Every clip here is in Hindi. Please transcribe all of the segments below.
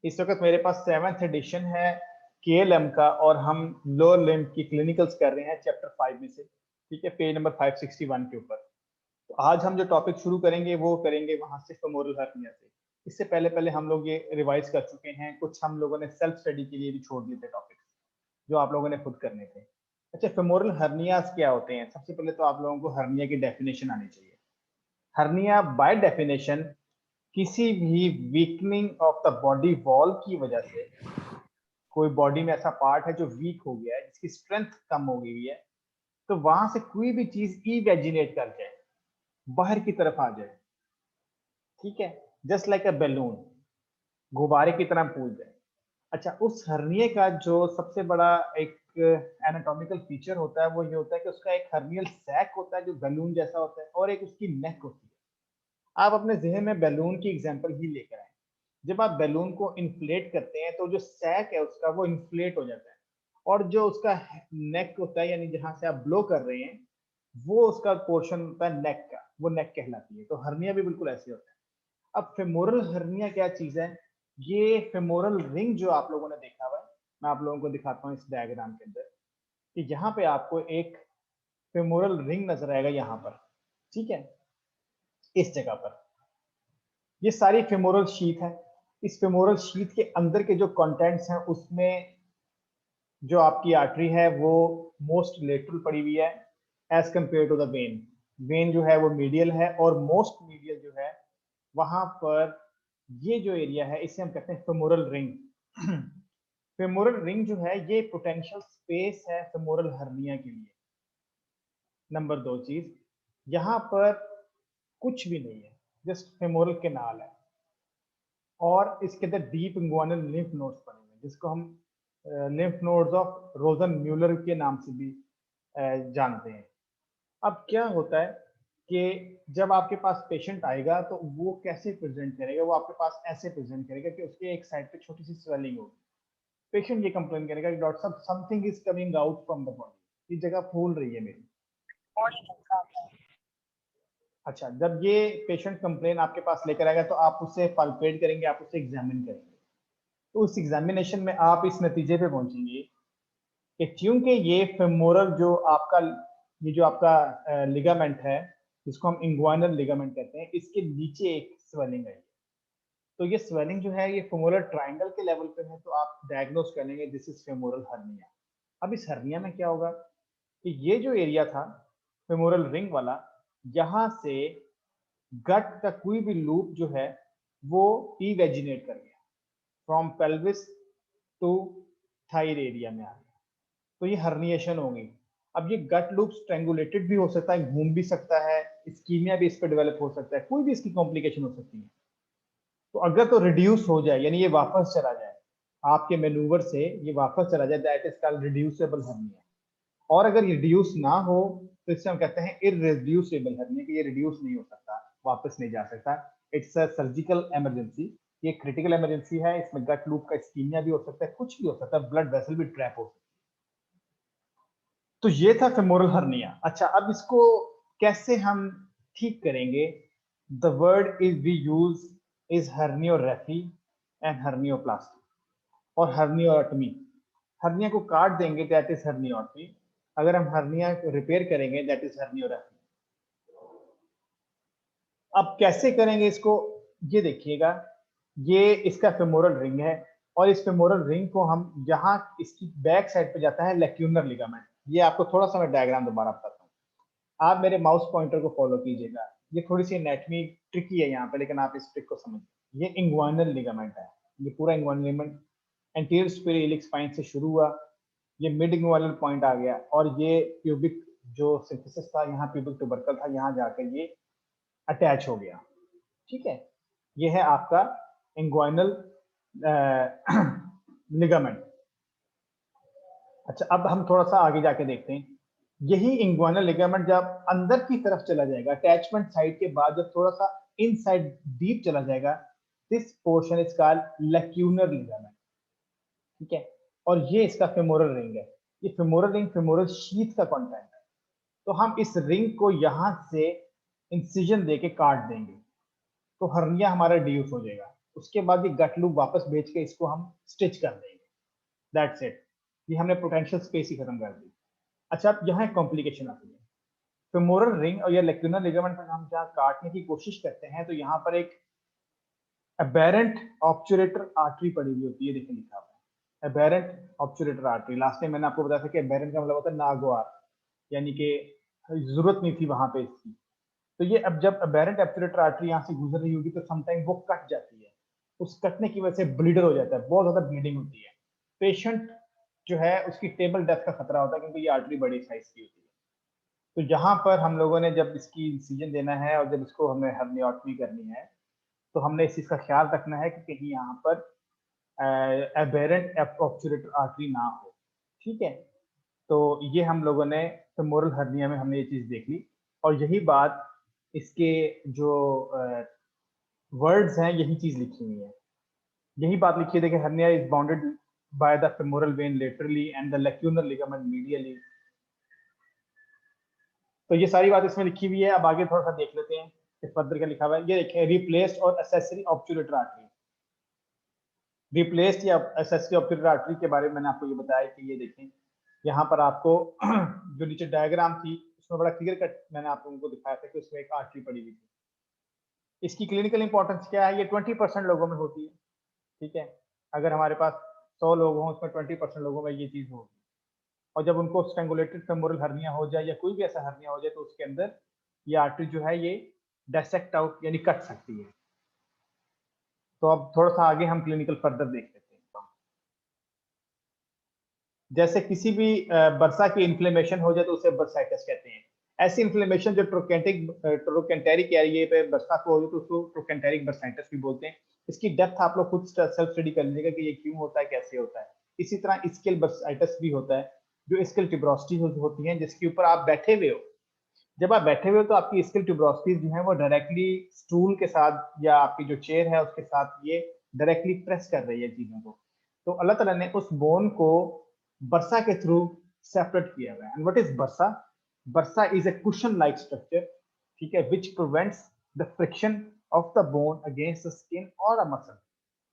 इस वक्त मेरे पास 7th एडिशन है KLM का और हम लोअर लिम्ब की क्लिनिकल्स कर रहे हैं चैप्टर 5 में से। ठीक है, पेज नंबर 561 के ऊपर। तो आज हम जो टॉपिक शुरू करेंगे वो करेंगे वहां से फेमोरल हर्निया से। इससे पहले पहले हम लोग ये रिवाइज कर चुके हैं, कुछ हम लोगों ने सेल्फ स्टडी के लिए भी छोड़ दिए थे टॉपिक्स जो आप लोगों ने खुद करने थे। अच्छा, फेमोरल हर्नियाज क्या होते हैं? सबसे पहले तो आप लोगों को हर्निया की डेफिनेशन आनी चाहिए। हर्निया बाय डेफिनेशन किसी भी weakening of the body wall की वजह से, कोई बॉडी में ऐसा पार्ट है जो वीक हो गया है, जिसकी स्ट्रेंथ कम हो गई है, तो वहां से कोई भी चीज इवेजिनेट कर जाए, बाहर की तरफ आ जाए। ठीक है, जस्ट लाइक अ बैलून, गुब्बारे की तरह फूल जाए। अच्छा, उस हर्निया का जो सबसे बड़ा एक एनाटॉमिकल फीचर होता है वो ये होता है कि उसका एक हर्नियल सैक होता है जो बैलून जैसा होता है, और एक उसकी नेक होती है। आप अपने जहन में बैलून की एग्जांपल ही लेकर आए। जब आप बैलून को इन्फ्लेट करते हैं तो जो सैक है उसका वो इन्फ्लेट हो जाता है, और जो उसका नेक होता है, यानी जहां से आप ब्लो कर रहे हैं, वो उसका पोर्शन होता है नेक का, वो नेक कहलाती है। तो हर्निया भी बिल्कुल ऐसे होता है। अब फेमोरल हर्निया क्या चीज है? ये फेमोरल रिंग जो आप लोगों ने देखा हुआ है, मैं आप लोगों को दिखाता हूँ इस डायग्राम के अंदर, कि यहाँ पे आपको एक फेमोरल रिंग नजर आएगा यहाँ पर। ठीक है, इस जगह पर ये सारी फेमोरल शीथ है। इस फेमोरल शीथ के अंदर के जो कंटेंट्स हैं उसमें जो आपकी आर्टरी है वो मोस्ट लेटरल पड़ी हुई है as compared to the vein. Vein जो है वो मीडियल है, और मोस्ट मीडियल जो है वहां पर ये जो एरिया है इसे हम कहते हैं फेमोरल रिंग। फेमोरल रिंग जो है ये पोटेंशियल स्पेस है फेमोरल हर्निया के लिए। नंबर 2 चीज, यहाँ पर कुछ भी नहीं है, जस्ट फेमोरल केनाल है, और इसके अंदर डीप इंग्वानल लिम्फ नोड्स बने हुए हैं, जिसको हम lymph nodes of Rojan Muller के नाम से भी जानते हैं। अब क्या होता है कि जब आपके पास पेशेंट आएगा तो वो कैसे प्रेजेंट करेगा? वो आपके पास ऐसे प्रेजेंट करेगा कि उसके एक साइड पे छोटी सी स्वेलिंग होगी। पेशेंट ये कंप्लेन करेगा कि डॉक्टर साहब something is coming out from the body, ये जगह फूल रही है मेरी। अच्छा, जब ये पेशेंट कंप्लेन आपके पास लेकर आएगा तो आप उससे पाल्पेट करेंगे, आप उससे एग्जामिन करेंगे। तो उस एग्जामिनेशन में आप इस नतीजे पे पहुंचेंगे कि क्योंकि ये फेमोरल जो आपका, ये जो आपका लिगामेंट है जिसको हम इंग्वाइनल लिगामेंट कहते हैं, इसके नीचे एक स्वेलिंग है। तो ये स्वेलिंग जो है ये फेमोरल ट्रायंगल के लेवल पे है, तो आप डायग्नोस कर लेंगे दिस इज फेमोरल हर्निया। अब इस हर्निया में क्या होगा कि ये जो एरिया था फेमोरल रिंग वाला, यहाँ से गट का कोई भी लूप जो है वो इवेजिनेट कर गया, फ्रॉम पेल्विस टू थाइर एरिया में आ गया, तो ये हर्निएशन होगी। अब ये गट लूप स्ट्रेंगुलेटेड भी हो सकता है, घूम भी सकता है, इस्कीमिया भी इस पर डेवलप हो सकता है, कोई भी इसकी कॉम्प्लिकेशन हो सकती है। तो अगर तो रिड्यूस हो जाए, यानी ये वापस चला जाए आपके मेनूवर से, ये वापस चला जाए, that is called reducible hernia. और अगर रिड्यूस ना हो तो इसे हम कहते हैं इररिड्यूसेबल हर्निया, कि ये रिड्यूस नहीं हो सकता, वापस नहीं जा सकता। इट्स अ सर्जिकल इमरजेंसी, ये क्रिटिकल इमरजेंसी है। इसमें गट लूप का इस्कीमिया भी हो सकता है, कुछ भी हो सकता है, ब्लड वेसल भी ट्रैप हो सकता है। तो ये था फेमोरल हर्निया। अच्छा, अब इसको कैसे हम ठीक करेंगे? The word is we use is herniorrhaphy and hernioplasty और हर्नियोटमी। हर्निया को काट देंगे दैट इज हर्नियोटमी, अगर हम हर्निया को रिपेयर करेंगे दैट इज हर्नियोरेफी। अब कैसे करेंगे इसको, ये देखिएगा, ये इसका फेमोरल रिंग है, और इस फेमोरल रिंग को हम यहाँ इसकी बैक साइड पे जाता है लेक्यूनर लिगामेंट। ये आपको थोड़ा सा मैं डायग्राम दोबारा बताता हूँ, आप मेरे माउस पॉइंटर को फॉलो कीजिएगा। ये थोड़ी सी एनाटॉमी ट्रिकी है यहाँ पे, लेकिन आप इस ट्रिक को समझिए। ये इंग्वाइनल लिगामेंट है, ये पूरा inguinal ligament anterior superior iliac spine से शुरू हुआ, ये मिड इंग्वाइनल पॉइंट आ गया, और ये प्यूबिक जो सिंथेसिस था, यहाँ प्यूबिक ट्यूबरकल था, यहाँ जाकर ये अटैच हो गया। ठीक है, ये है आपका इंग्वाइनल लिगामेंट। अच्छा, अब हम थोड़ा सा आगे जाके देखते हैं। यही इंग्वाइनल लिगामेंट जब अंदर की तरफ चला जाएगा, अटैचमेंट साइड के बाद जब थोड़ा सा इनसाइड डीप चला जाएगा, this portion is called lacunar ligament. ठीक है, और ये इसका फेमोरल रिंग है। ये फेमोरल रिंग फेमोरल शीथ का कंटेंट है। तो हम इस रिंग को यहां से इंसिजन देके काट देंगे, तो हर्निया हमारा रिड्यूस हो जाएगा। उसके बाद ये गट लूप वापस भेज के इसको हम स्टिच कर देंगे, दैट्स इट। ये हमने पोटेंशियल स्पेस ही खत्म कर दी। अच्छा, अब यहाँ कॉम्प्लिकेशन आती है। फेमोरल रिंग और या लेक्यूनर लिगामेंट पर हम जहाँ काटने की कोशिश करते हैं तो यहाँ पर एक एबेरेंट ऑब्चुरेटर आर्टरी पड़ी हुई होती है, देखिए लिखा हुआ है एबेरेंट ऑब्चुरेटर आर्टरी। लास्ट टाइम मैंने आपको बताया था कि एबेरेंट का मतलब होता है नागवार, यानी कि जरूरत नहीं थी वहां पे इसकी। तो ये अब जब एबेरेंट ऑब्चुरेटर आर्टरी यहाँ से गुजर रही होगी तो समटाइम वो कट जाती है, उस कटने की वजह से ब्लीडर हो जाता है, बहुत ज्यादा ब्लीडिंग होती है। पेशेंट जो है उसकी टेबल डेथ का खतरा होता है क्योंकि ये आर्टरी बड़ी साइज की होती है। तो यहाँ पर हम लोगों ने जब इसकी इंसिजन देना है और जब इसको हमें हर्नियोटमी करनी है तो हमने इस चीज का ख्याल रखना है कि कहीं यहाँ पर एबेरेंट ऑब्चुरेटर आर्टरी ना हो, ठीक है। तो ये हम लोगों ने फेमोरल हर्निया में हमने ये चीज देख ली, और यही बात इसके जो वर्ड्स हैं यही चीज लिखी हुई है, यही बात लिखी है। देखिए, hernia is bounded by the femoral vein laterally and the lacunar ligament medially. तो ये सारी बात इसमें लिखी हुई है। अब आगे थोड़ा सा देख लेते हैं कि फर्दर क्या लिखा हुआ है। ये देखें, रिप्लेस्ड और एसेसरी ऑब्चुरेटर आर्टरी। रिप्लेस्ड या एसेसरी ऑब्चुरेटर आर्टरी के बारे में मैंने आपको ये बताया कि ये देखें, यहाँ पर आपको जो नीचे डायग्राम थी उसमें बड़ा क्लियर कट मैंने आप लोगों को दिखाया था कि उसमें एक आर्टरी पड़ी हुई थी। इसकी क्लिनिकल इंपॉर्टेंस क्या है, ये 20% लोगों में होती है, ठीक है। अगर हमारे पास 100 लोग हों उसमें 20% लोगों में ये चीज होगी, और जब उनको स्ट्रेंगुलेटेड फेमोरल हर्निया हो जाए या कोई भी ऐसा हर्निया हो जाए तो उसके अंदर ये आर्टरी जो है ये डायसेक्ट आउट यानी कट सकती है। तो अब थोड़ा सा आगे हम क्लिनिकल फर्दर देख लेते हैं। जैसे किसी भी बरसा की इन्फ्लेमेशन हो जाए तो उसे बरसाइटिस कहते हैं। ऐसी इन्फ्लेमेशन जो ट्रोकेंटेरिक एरिया पे बरसा को हो जाए तो उसको ट्रोकेंटेरिक बरसाइटिस भी बोलते हैं। इसकी डेप्थ आप लोग खुद सेल्फ स्टडी कर लीजिएगा कि ये क्यों होता है, कैसे होता है। इसी तरह स्किल बरसाइटिस भी होता है, जो स्किल ट्यूबरोसिटी होती है जिसके ऊपर आप बैठे हुए हो। जब आप बैठे हुए हो तो आपकी स्किल ट्यूबरोसिटीज जो है वो डायरेक्टली स्टूल के साथ या आपकी जो चेयर है उसके साथ ये डायरेक्टली प्रेस कर रही है चीजों को। तो अल्लाह ताला ने उस बोन को बरसा के थ्रू सेपरेट किया हुआ है। एंड व्हाट इज बरसा? बरसा is a cushion like structure, ठीक है, which prevents the friction of the bone against the skin और अ मसल।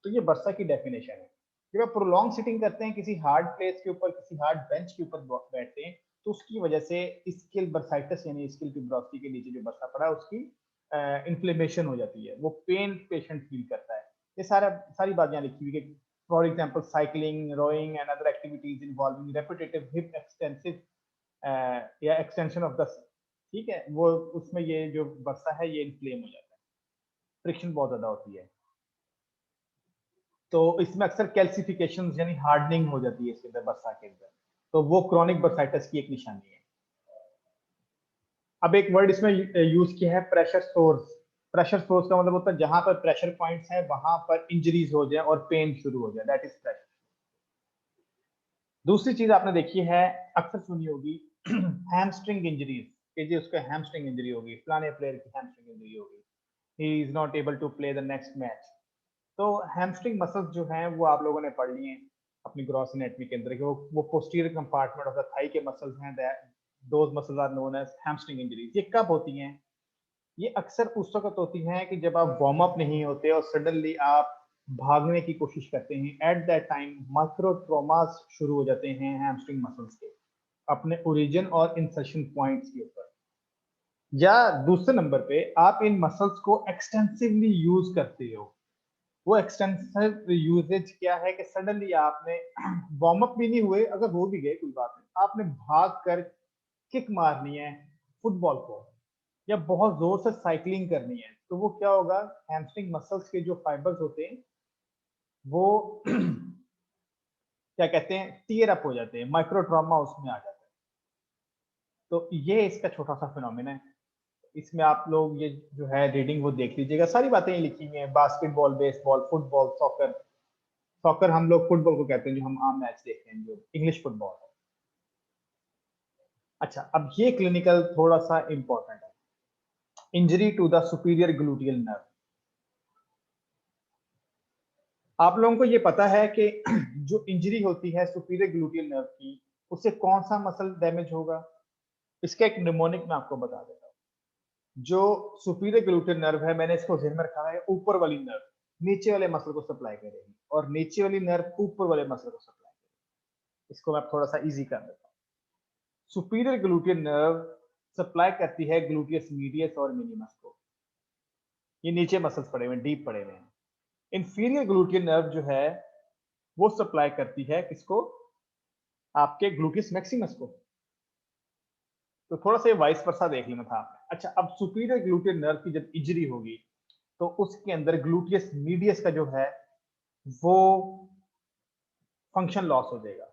तो ये बरसा की डेफिनेशन है। जब आप प्रोलॉन्ग सिटिंग करते हैं किसी हार्ड प्लेस के ऊपर, किसी हार्ड बेंच के ऊपर बैठते हैं तो उसकी वजह से स्किल बरसाइटिस यानी स्किल ट्यूबरोसिटी के नीचे जो बरसा पड़ा है उसकी इन्फ्लेमेशन हो जाती है, वो पेन पेशेंट फील करता है। ये सारी बात यहाँ लिखी हुई है। For example cycling, rowing and other activities involving repetitive hip extensive या एक्सटेंशन ऑफ द, ठीक है, वो उसमें ये जो बरसा है ये इन्फ्लेम हो जाता है, फ्रिक्शन बहुत ज्यादा होती है। तो इसमें अक्सर कैल्सिफिकेशन यानी हार्डनिंग हो जाती है इसके अंदर, बरसा के अंदर। तो वो क्रॉनिक बरसाइटिस की एक निशानी है। अब एक वर्ड इसमें यूज किया है, प्रेशर सोर्स। प्रेशर सोर्स का मतलब होता है जहां पर प्रेशर पॉइंट्स हैं वहां पर इंजरीज हो जाए और पेन शुरू हो जाए, दैट इज प्रेशर। दूसरी चीज आपने देखी है, अक्सर सुनी होगी, हैमस्ट्रिंग इंजरीज, कि जी उसको हैमस्ट्रिंग इंजरी होगी, फलाने प्लेयर की हैमस्ट्रिंग इंजरी होगी, he is not able to play the next match. तो हैमस्ट्रिंग मसल्स जो हैं वो आप लोगों ने पढ़ लिए हैं अपनी ग्रॉस एनाटॉमी के अंदर कि वो posterior compartment of the thigh के मसल्स हैं, those muscles are known as hamstring injuries. ये कब होती हैं? ये अक्सर उस वक्त होती हैं कि जब आप वार्म अप नहीं होते और सडनली आप भागने की कोशिश करते हैं, at that time micro traumas शुरू हो जाते हैं हैमस्ट्रिंग मसल्स के अपने ओरिजिन और इंसर्शन पॉइंट्स के ऊपर। या दूसरे नंबर पे आप इन मसल्स को एक्सटेंसिवली यूज करते हो। वो एक्सटेंसिव यूजेज क्या है कि सडनली आपने वार्म अप भी नहीं हुए, अगर हो भी गए कोई बात नहीं, आपने भाग कर किक मारनी है फुटबॉल को या बहुत जोर से साइकिलिंग करनी है, तो वो क्या होगा, हैमस्ट्रिंग मसल्स के जो फाइबर्स होते हैं वो क्या कहते हैं, टीयर अप हो जाते हैं, माइक्रो ट्रॉमा उसमें आ जाता है। तो ये इसका छोटा सा फिनोमिना है। इसमें आप लोग ये जो है रीडिंग वो देख लीजिएगा, सारी बातें ये लिखी हुई हैं, basketball, baseball, football, soccer. Soccer हम लोग फुटबॉल को कहते हैं जो हम आम मैच देखते हैं, जो इंग्लिश फुटबॉल है। अच्छा, अब ये क्लिनिकल थोड़ा सा इंपॉर्टेंट है, injury to the superior gluteal nerve. आप लोगों को ये पता है कि जो इंजरी होती है सुपीरियर ग्लूटियल नर्व की, उससे कौन सा मसल डैमेज होगा? इसका एक निमोनिक मैं आपको बता देता हूँ। जो सुपीरियर ग्लूटियल नर्व है, मैंने इसको ध्यान में रखा है ऊपर वाली नर्व, नीचे वाले मसल को सप्लाई करेगी और नीचे वाली नर्व ऊपर वाले मसल को सप्लाई करेगी। इसको मैं थोड़ा सा इजी कर देता हूँ। सुपीरियर ग्लूटियल नर्व सप्लाई करती है ग्लूटियस मीडियस और मिनिमस को। ये नीचे मसल्स पड़े हुए हैं, डीप पड़े हुए हैं। इंफीरियर ग्लूटियल नर्व जो है वो सप्लाई करती है किसको? आपके ग्लूटियस मैक्सिमस को। तो थोड़ा सा वाइस वर्सा देख लेना था आपने। अच्छा, अब सुपीरियर ग्लूटियल नर्व की जब इंजरी होगी तो उसके अंदर ग्लूटियस मीडियस का जो है वो फंक्शन लॉस हो जाएगा।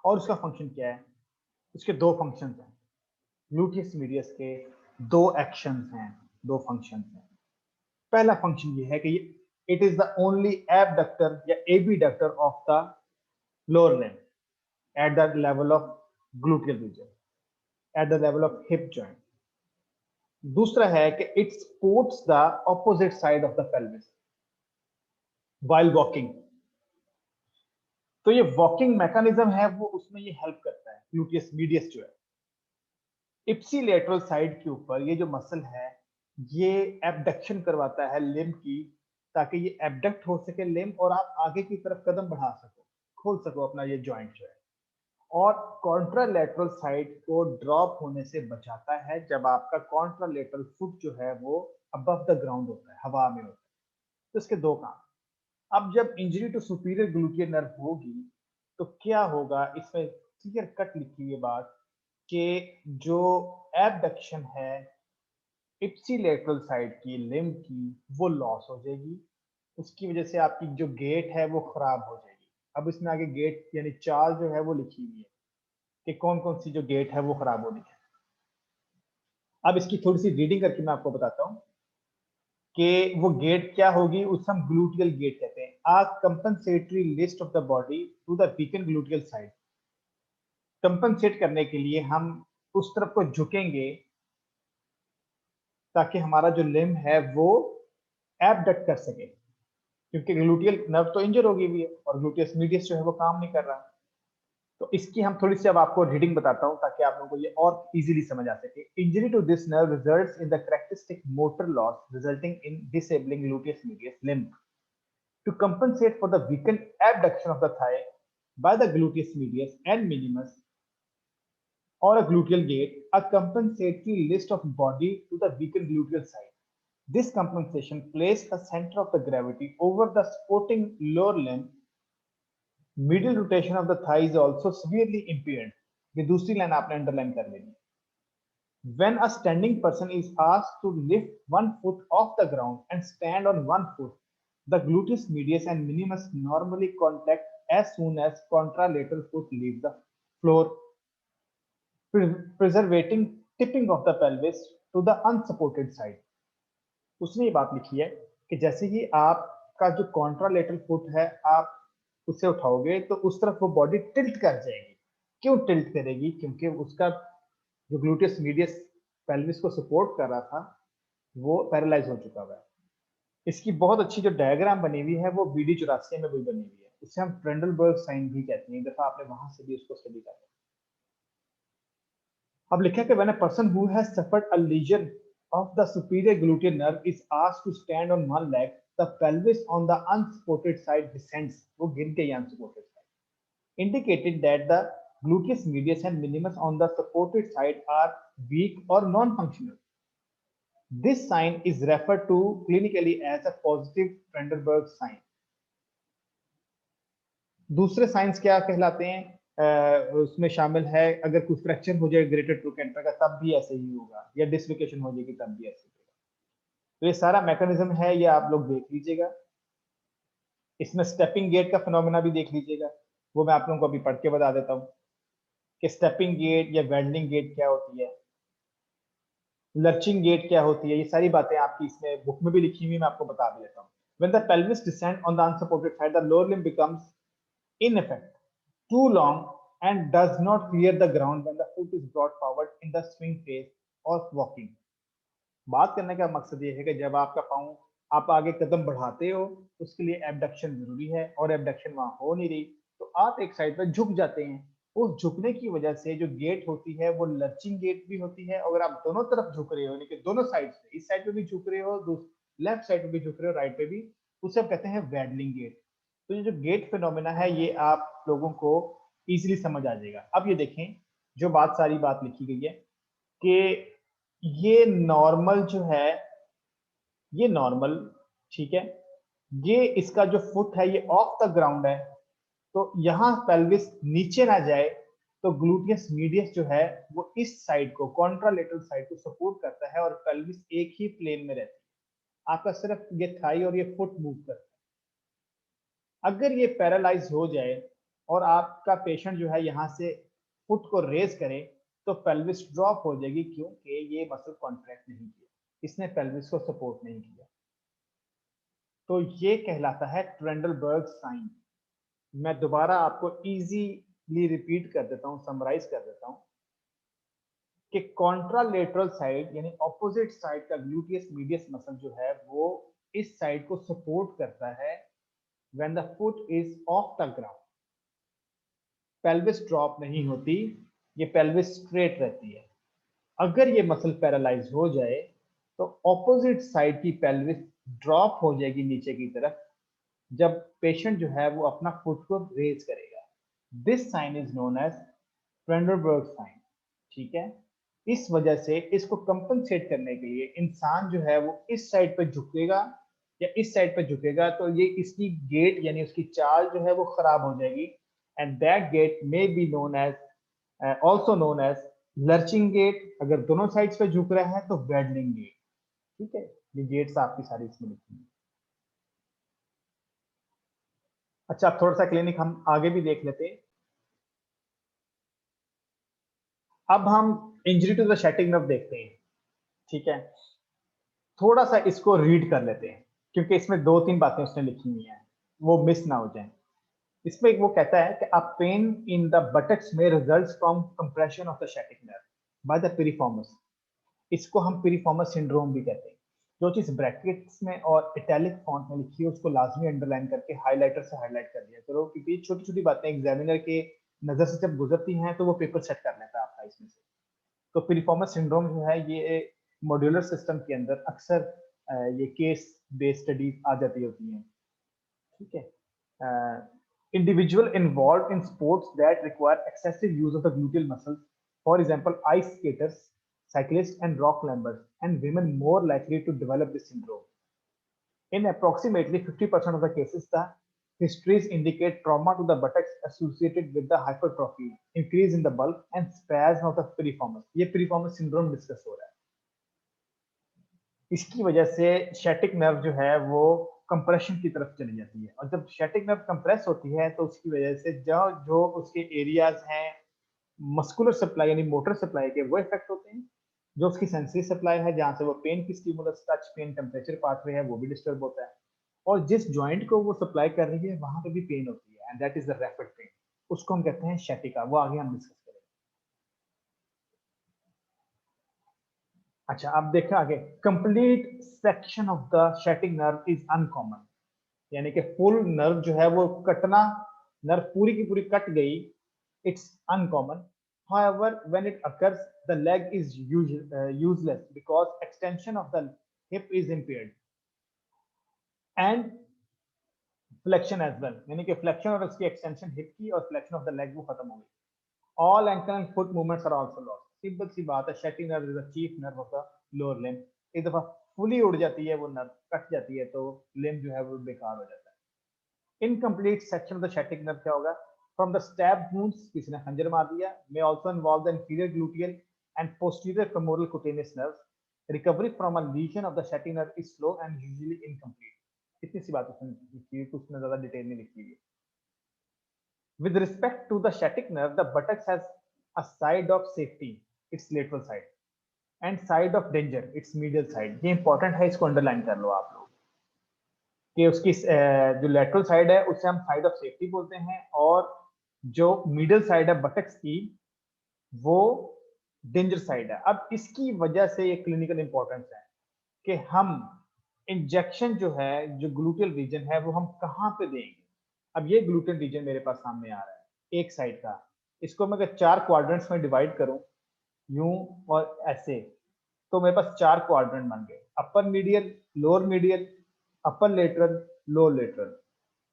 और उसका फंक्शन क्या है? उसके दो फंक्शंस हैं। ग्लूटियस मीडियस के दो एक्शंस हैं, दो फंक्शंस हैं। पहला फंक्शन ये है कि it is the only abductor या abductor of the lower limb at the level of gluteal region, at the level of hip joint. दूसरा है कि it supports the opposite side of the pelvis while walking. तो ये वॉकिंग मैकेनिज्म है वो उसमें ये हेल्प करता है। ग्लूटियस मीडियस जो है इप्सिलेटरल साइड के ऊपर ये जो मसल है ये एबडक्शन करवाता है लिम्ब की, ताकि ये एबडक्ट हो सके लिम्ब और आप आगे की तरफ कदम बढ़ा सको, खोल सको अपना ये जॉइंट जो है। और कॉन्ट्रालेटरल साइड को ड्रॉप होने से बचाता है जब आपका कॉन्ट्रालेटरल फुट जो है वो अबव द ग्राउंड होता है, हवा में होता है। तो इसके दो काम। अब जब injury to superior gluteal nerve होगी तो क्या होगा, इसमें क्लियर कट लिखी हुई बात कि जो एबडक्शन है इप्सिलेटरल साइड की लिम्ब की वो लॉस हो जाएगी। उसकी वजह से आपकी जो गेट है वो खराब हो जाएगी। अब इसमें आगे गेट यानी चाल जो है वो लिखी हुई है कि कौन कौन सी जो गेट है वो खराब होनी है। अब इसकी थोड़ी सी रीडिंग करके मैं आपको बताता हूँ कि वो गेट क्या होगी। उस हम ग्लूटियल गेट कहते हैं। A compensatory list of the body to the weaken gluteal side. Compensate करने के लिए हम उस तरफ को झुकेंगे ताकि हमारा जो लिम्ब है वो एबडक्ट कर सके, क्योंकि ग्लूटियल नर्व तो इंजर होगी भी है और ग्लूटियस मीडियस जो है वो काम नहीं कर रहा। तो इसकी हम थोड़ी सी अब आपको रीडिंग बताता हूं ताकि आप लोगों को ये और इजीली समझ आ सके। Injury to this nerve results in the characteristic motor loss resulting in disabling gluteus medius limb. To compensate for the weakened abduction of the thigh by the gluteus medius and minimus or a gluteal gait, a compensatory list of body to the weakened gluteal side. This compensation places a center of the gravity over the supporting lower limb. Medial rotation of the thigh is also severely impaired. ये दूसरी लाइन आपने अंडरलाइन कर लेनी। When a standing person is asked to lift one foot off the ground and stand on one foot, the gluteus medius and minimus normally contract as soon as contralateral foot leaves the floor, preserving tipping of the pelvis to the unsupported side. उसने ये बात लिखी है कि जैसे ही आपका जो कॉन्ट्रालेटरल फुट है आप उसे उठाओगे तो उस तरफ वो बॉडी टिल्ट कर जाएगी। क्यों टिल्ट करेगी? क्योंकि उसका जो ग्लूटियस मीडियस पेल्विस को सपोर्ट कर रहा था वो पैरालाइज हो चुका हुआ है। इसकी बहुत अच्छी जो डायग्राम बनी हुई है वो BD84 में भी बनी हुई है। इसे हम फ्रेंडलबर्ग साइन भी कहते हैं। एक दफा आपने वहां से भी उसको स्टडी कर। अब लिखा है कि when a person who has suffered a lesion of the superior gluteal nerve is asked to stand on one leg, the pelvis on the unsupported side descends. वो गिर गई unsupported side, indicated that the gluteus medius and minimus on the supported side are weak or non-functional. This sign is referred to clinically as a positive Trendelenburg sign. दूसरे साइंस क्या कहलाते हैं? उसमें शामिल है अगर कुछ फ्रैक्चर हो जाए ग्रेटर ट्रोकेंटर का तब भी ऐसे ही होगा, या डिसलोकेशन हो जाएगी तब भी ऐसे होगा। तो ये सारा मैकेनिज्म है, ये आप लोग देख लीजिएगा। इसमें स्टेपिंग गेट का फिनोमेना भी देख लीजिएगा, वो मैं आप लोगों को अभी पढ़ के बता देता हूँ कि स्टेपिंग गेट या वेल्डिंग गेट क्या होती है, लर्चिंग गेट क्या होती है। ये सारी बातें आपकी इसमें बुक में भी लिखी हुई, मैं आपको बता भी देता हूँ। When the pelvis descends on the unsupported side, the lower limb becomes in effect too long and does not clear the ground when the foot is brought forward in the swing phase or walking. बात करने का मकसद ये है कि जब आपका पाँव आप आगे कदम बढ़ाते हो उसके लिए एबडक्शन जरूरी है और एबडक्शन वहां हो नहीं रही तो आप एक साइड पर झुक जाते हैं। उस झुकने की वजह से जो गेट होती है वो लर्चिंग गेट भी होती है। अगर आप दोनों तरफ झुक रहे हो यानी कि दोनों साइड से, इस साइड पे भी झुक रहे हो, लेफ्ट साइड पे भी झुक रहे हो, राइट पे भी, उसे हम कहते हैं वैडलिंग गेट। तो ये जो गेट फिनोमेना है ये आप लोगों को इजीली समझ आ जाएगा। अब ये देखें जो सारी बात लिखी गई है कि ये नॉर्मल जो है, ये नॉर्मल, ठीक है, ये इसका जो फुट है ये ऑफ द ग्राउंड है, तो यहाँ पेल्विस नीचे ना जाए, तो ग्लूटियस मीडियस जो है वो इस साइड को, कॉन्ट्रालेटरल साइड को सपोर्ट करता है और पेल्विस एक ही प्लेन में रहती है। आपका सिर्फ ये थाई और ये फुट मूव करता है। अगर ये पैरालाइज हो जाए और आपका पेशेंट जो है यहाँ से फुट को रेज करे, तो पेल्विस ड्रॉप हो जाएगी, क्योंकि ये मसल कॉन्ट्रैक्ट नहीं किया, इसने पेल्विस को सपोर्ट नहीं किया। तो ये कहलाता है ट्रेंडलबर्ग साइन। मैं दोबारा आपको इजीली रिपीट कर देता हूँ, समराइज कर देता हूँ कि कॉन्ट्रालेटरल साइड यानी ऑपोजिट साइड का ग्लूटियस मीडियस मसल जो है वो इस साइड को सपोर्ट करता है when the foot is of the ground. Pelvis drop नहीं होती, ये पेल्विस स्ट्रेट रहती है। अगर ये मसल पैरालाइज हो जाए तो ऑपोजिट साइड की पेल्विस ड्रॉप हो जाएगी नीचे की तरफ, जब पेशेंट जो है वो अपना फुट को रेज करेगा। This sign is known as Trendelenburg sign, ठीक है। इस वजह से इसको कंपनसेट करने के लिए इंसान जो है वो इस साइड पे झुकेगा या इस साइड पे झुकेगा, तो ये इसकी गेट यानी उसकी चाल जो है वो खराब हो जाएगी। And that gait may be known as, also known as lurching gait. अगर दोनों साइड्स पे झुक रहा है तो वेडलिंग गेट, ठीक है। ये गेट्स आपकी सारी इसमें लिखी है। अच्छा, थोड़ा सा क्लिनिक हम आगे भी देख लेते हैं। अब हम injury to the sciatic nerve देखते हैं, ठीक है। थोड़ा सा इसको रीड कर लेते हैं, क्योंकि इसमें दो तीन बातें उसने लिखी हुई हैं, वो मिस ना हो जाए। इसमें वो कहता है कि a pain in the buttocks में results from compression of the sciatic nerve by the piriformis. इसको हम पिरिफॉर्मस सिंड्रोम भी कहते हैं। जो चीज ब्रैकेट्स में और इटैलिक फॉन्ट में लिखी है उसको लाजमी अंडरलाइन करके हाइलाइटर से हाईलाइट कर दिया करो, क्योंकि छोटी छोटी बातें एग्जामिनर के नजर से जब गुजरती हैं तो वो पेपर सेट कर लेता है आपका इसमें से। तो पिरिफॉर्मस सिंड्रोम जो है ये मॉड्यूलर सिस्टम के अंदर अक्सर ये केस बेस्ड स्टडीज आ जाती होती हैं, ठीक है। Individual involved in sports that require excessive use of the gluteal muscles, for example ice skaters, cyclists and rock climbers, and women more likely to develop this syndrome. In approximately 50% of the cases, the histories indicate trauma to the buttocks associated with the hypertrophy, increase in the bulk, and spasm of the piriformis. ये piriformis syndrome डिस्कस हो रहा है। इसकी वजह से शैटिक नर्व जो है वो कंप्रेशन की तरफ चली जाती है, और जब शैटिक नर्व कंप्रेस होती है तो उसकी वजह से जो जो उसके एरियाज हैं मस्कुलर सप्लाई यानी मोटर सप्लाई के, वो इफेक्ट होते हैं। जो उसकी सेंसरी सप्लाई है जहां से वो पेन की stimulus, touch, pain, temperature pathway है, वो भी डिस्टर्ब होता है। और जिस जॉइंट को वो सप्लाई कर रही है वहां पे भी पेन होती है, and that is the rapid pain. उसको हम कहते हैं शैटिका। वो आगे हम डिस्कस करेंगे। अच्छा, अब देखा आगे, complete section of the sciatic nerve is uncommon, यानी कि फुल नर्व जो है वो कटना, नर्व पूरी की पूरी कट गई, it's uncommon. However, when it occurs, the leg is useless because extension of the hip is impaired and flexion as well, यानी कि फ्लेक्शन और उसकी एक्सटेंशन हिप की और फ्लेक्शन ऑफ द लेग वो खत्म हो गई। All ankle and foot movements are also lost। Simple सी बात है, sciatic nerve is the chief nerve of the lower limb. एक दफा फुली उड़ जाती है वो नर्व, कट जाती है, तो लिम्ब जो है वो बेकार हो जाता है। Incomplete section of the sciatic nerve क्या होगा? फ्रॉम द स्टैब वुंड्स, किसी ने खंजर मार दिया, may also involve the inferior gluteal and posterior femoral cutaneous nerves. Recovery from a lesion of the sciatic nerve is slow and usually incomplete। इतनी सी बात उसने लिखी है, कुछ में ज्यादा डिटेल नहीं लिखी है। With respect to the sciatic nerve, the buttocks has a side of safety, its lateral side, and side of danger, its medial side। ये इंपॉर्टेंट है, इसको अंडरलाइन कर लो आप लोग कि उसकी जो लेटरल साइड है उसे हम साइड ऑफ सेफ्टी बोलते हैं, और जो मिडिल साइड है बटक्स की वो डेंजर साइड है। अब इसकी वजह से ये क्लिनिकल इंपॉर्टेंस है कि हम इंजेक्शन जो है, जो ग्लूटियल रीजन है, वो हम कहाँ पे देंगे। अब ये ग्लूटियल रीजन मेरे पास सामने आ रहा है एक साइड का, इसको मैं अगर 4 क्वाड्रेंट्स में डिवाइड करूं यूं और ऐसे, तो मेरे पास 4 क्वाड्रेंट बन गए, अपर मीडियल, लोअर मीडियल, अपर लेटरल लो लेटरल।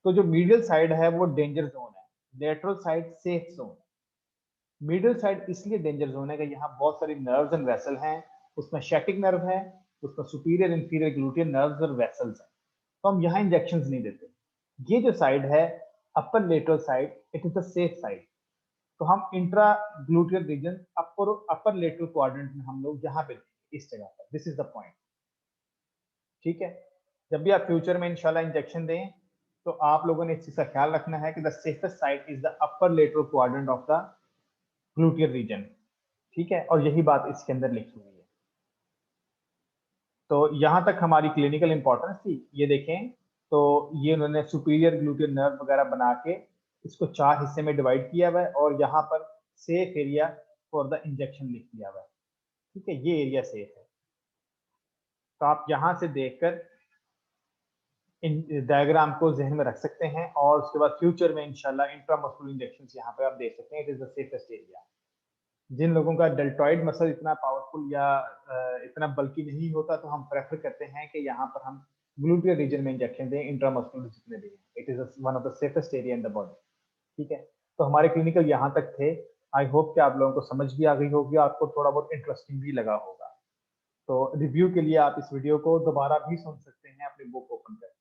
तो जो मीडियल साइड है वो डेंजर जोन है, lateral side safe zone. Middle side इसलिए डेंजर जोन है कि यहाँ बहुत सारी नर्व्स एंड वेसल हैं, उसमें शैटिक नर्व है, उसमें सुपीरियर इंफीरियर ग्लूटियन नर्व्स और वेसल्स हैं, तो हम यहाँ इंजेक्शंस नहीं देते। ये जो साइड है upper lateral side, it is the safe side. तो हम intra gluteal region upper lateral quadrant में हम लोग यहाँ पे देंगे, इस जगह पर। दिस इज द पॉइंट, ठीक है। जब भी आप फ्यूचर में इंशाल्लाह इंजेक्शन दें तो आप लोगों ने इस चीज का ख्याल रखना है कि the safest side is the upper lateral quadrant of the gluteal region, ठीक है। और यही बात इसके अंदर लिखी हुई है। तो यहां तक हमारी क्लिनिकल इंपॉर्टेंस थी। ये देखें, तो ये उन्होंने सुपीरियर ग्लूटियल नर्व वगैरह बना के इसको 4 हिस्से में डिवाइड किया हुआ है और यहाँ पर safe area for the injection लिख दिया हुआ है, ठीक है। ये एरिया सेफ है। तो आप यहाँ से देखकर इन डायग्राम को जहन में रख सकते हैं और उसके बाद फ्यूचर में इंशाल्लाह इंट्रामस्कुलर इंजेक्शन यहाँ पे आप देख सकते हैं। It is the safest area. जिन लोगों का डेल्टॉइड मसल इतना पावरफुल या इतना बल्कि नहीं होता तो हम प्रेफर करते हैं कि यहाँ पर हम ग्लूटियल रीजन में इंजेक्शन दें, इंट्रामस्कुलर जितने भी हैं। It is one of the safest area in the body, ठीक है। तो हमारे क्लिनिकल यहाँ तक थे। आई होप कि आप लोगों को समझ भी आ गई होगी, आपको थोड़ा बहुत इंटरेस्टिंग भी लगा होगा। तो रिव्यू के लिए आप इस वीडियो को दोबारा भी सुन सकते हैं अपनी बुक ओपन करके।